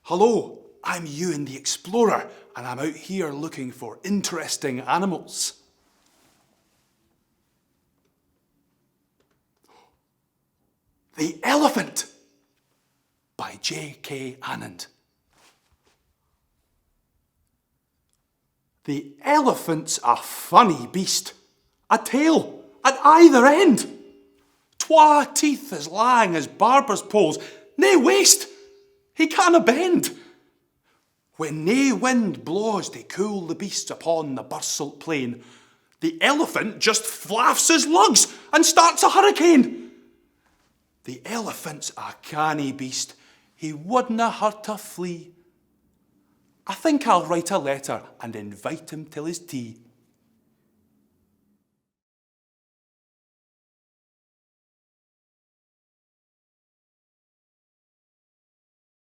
Hello, I'm Ewan the Explorer, and I'm out here looking for interesting animals. The Elephant by JK Annand. The elephant's a funny beast, a tail at either end, twa teeth as lang as barber's poles, nae waist, he canna bend. When nae wind blaws to cool the beast upon the bursalt plain, the elephant just flaffs his lugs and starts a hurricane. The elephant's a canny beast, he wouldna hurt a flea. I think I'll write a letter and invite him till his tea.